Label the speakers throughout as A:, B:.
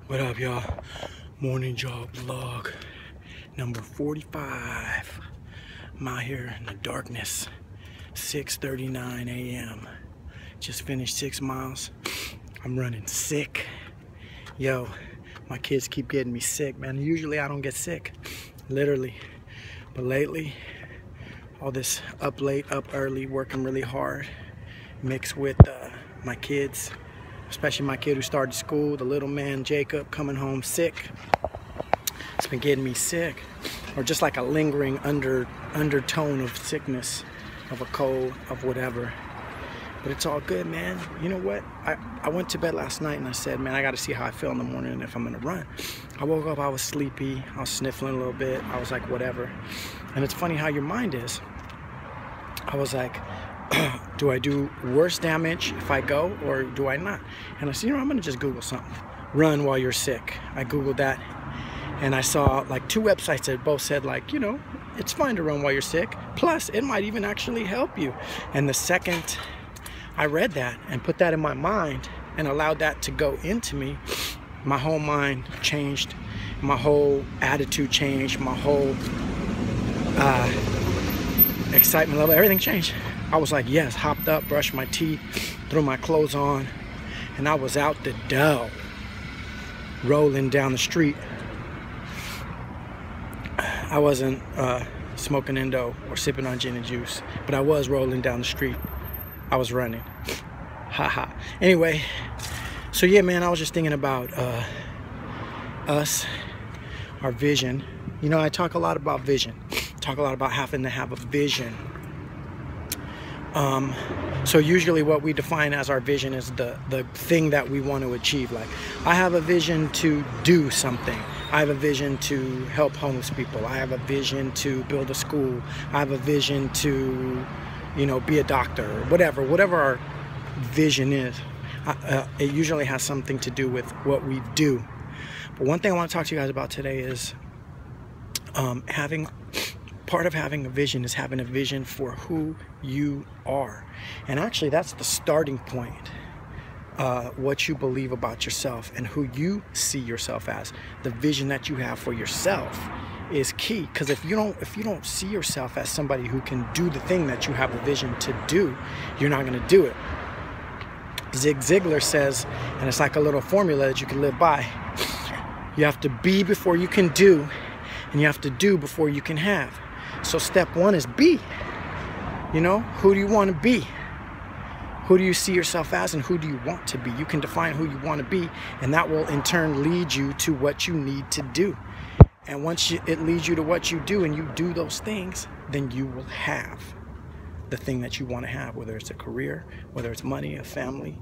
A: What up, y'all? Morning jog vlog number 45. I'm out here in the darkness, 6:39 a.m. Just finished 6 miles. I'm running sick. Yo, my kids keep getting me sick, man. Usually I don't get sick, literally. But lately, all this up late, up early, working really hard, mixed with my kids, especially my kid who started school, the little man Jacob, coming home sick. It's been getting me sick, or just like a lingering undertone of sickness, of a cold, of whatever. But it's all good, man. You know what? I went to bed last night and I said, man, I got to see how I feel in the morning and if I'm gonna run. I woke up, I was sleepy, I was sniffling a little bit. I was like, whatever. And it's funny how your mind is. I was like, do I do worse damage if I go or do I not? And I said, you know, I'm gonna just Google something. Run while you're sick. I Googled that and I saw like 2 websites that both said, like, you know, it's fine to run while you're sick. Plus, it might even actually help you. And the second I read that and put that in my mind and allowed that to go into me, my whole mind changed, my whole attitude changed, my whole excitement level, everything changed. I was like, yes, hopped up, brushed my teeth, threw my clothes on, and I was out the door, rolling down the street. I wasn't smoking Indo or sipping on gin and juice, but I was rolling down the street. I was running. Haha. Anyway, so yeah, man, I was just thinking about us, our vision. You know, I talk a lot about vision. Talk a lot about having to have a vision. So usually what we define as our vision is the thing that we want to achieve. Like, I have a vision to do something. I have a vision to help homeless people. I have a vision to build a school. I have a vision to, you know, be a doctor, or whatever our vision is. It usually has something to do with what we do. But one thing I want to talk to you guys about today is part of having a vision is having a vision for who you are. And actually, that's the starting point. What you believe about yourself and who you see yourself as. The vision that you have for yourself is key, because if you don't see yourself as somebody who can do the thing that you have a vision to do, you're not going to do it. Zig Ziglar says, and it's like a little formula that you can live by, you have to be before you can do, and you have to do before you can have. So step 1 is be. You know, who do you want to be? Who do you see yourself as, and who do you want to be? You can define who you want to be, and that will in turn lead you to what you need to do. And once it leads you to what you do, and you do those things, then you will have the thing that you want to have, whether it's a career, whether it's money, a family,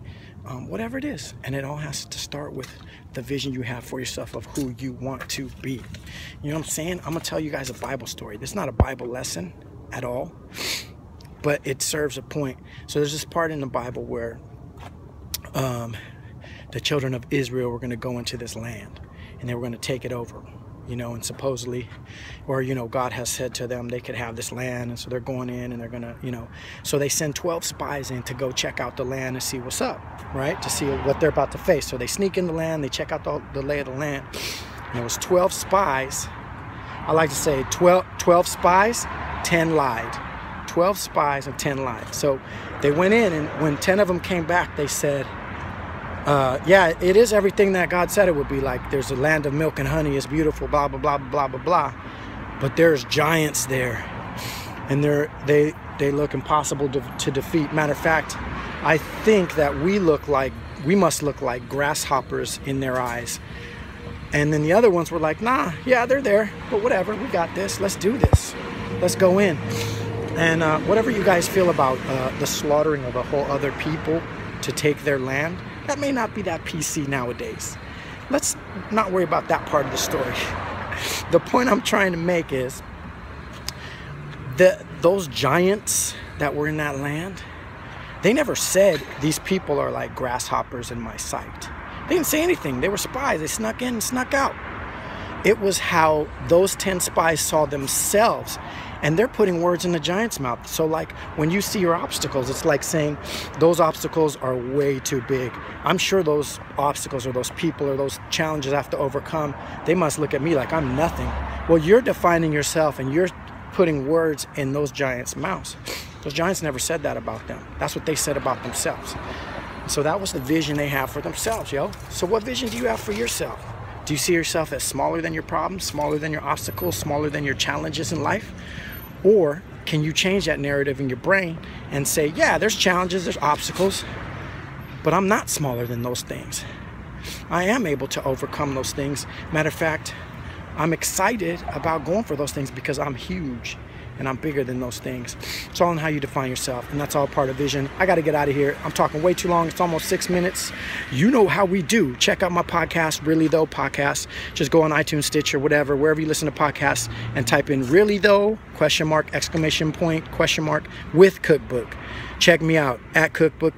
A: whatever it is. And it all has to start with the vision you have for yourself of who you want to be. You know what I'm saying? I'm going to tell you guys a Bible story. This is not a Bible lesson at all, but it serves a point. So there's this part in the Bible where the children of Israel were going to go into this land, and they were going to take it over. You know, and supposedly, or, you know, God has said to them they could have this land, and so they're going in and they're gonna, you know, so they send 12 spies in to go check out the land and see what's up, right? To see what they're about to face. So they sneak in the land, they check out the lay of the land, and it was 12 spies. I like to say 12 spies, 10 lied. 12 spies and 10 lied. So they went in, and when 10 of them came back, they said, yeah, it is everything that God said it would be. Like, there's a land of milk and honey, it's beautiful, blah, blah, blah, blah, blah, blah. But there's giants there, and they look impossible to defeat. Matter of fact, I think that we must look like grasshoppers in their eyes. And then the other ones were like, nah, yeah, they're there, but whatever, we got this, let's do this. Let's go in. And whatever you guys feel about the slaughtering of a whole other people to take their land, that may not be that PC nowadays. Let's not worry about that part of the story. The point I'm trying to make is that those giants that were in that land, they never said these people are like grasshoppers in my sight. They didn't say anything. They were spies. They snuck in and snuck out. It was how those 10 spies saw themselves. And they're putting words in the giant's mouth. So like when you see your obstacles, it's like saying those obstacles are way too big. I'm sure those obstacles or those people or those challenges I have to overcome, they must look at me like I'm nothing. Well, you're defining yourself and you're putting words in those giants' mouths. Those giants never said that about them. That's what they said about themselves. So that was the vision they have for themselves, yo. So what vision do you have for yourself? Do you see yourself as smaller than your problems, smaller than your obstacles, smaller than your challenges in life? Or can you change that narrative in your brain and say, yeah, there's challenges, there's obstacles, but I'm not smaller than those things. I am able to overcome those things. Matter of fact, I'm excited about going for those things because I'm huge and I'm bigger than those things. It's all in how you define yourself, and that's all part of vision. I got to get out of here. I'm talking way too long. It's almost 6 minutes. You know how we do. Check out my podcast, Really Though Podcast. Just go on iTunes, Stitcher, whatever, wherever you listen to podcasts, and type in Really Though, question mark, exclamation point, question mark, with Cookbook. Check me out at Cookbook,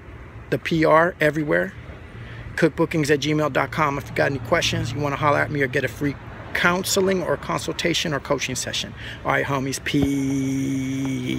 A: the PR, everywhere. Cookbookings@gmail.com. If you got any questions, you want to holler at me or get a free counseling or consultation or coaching session. All right, homies, peace.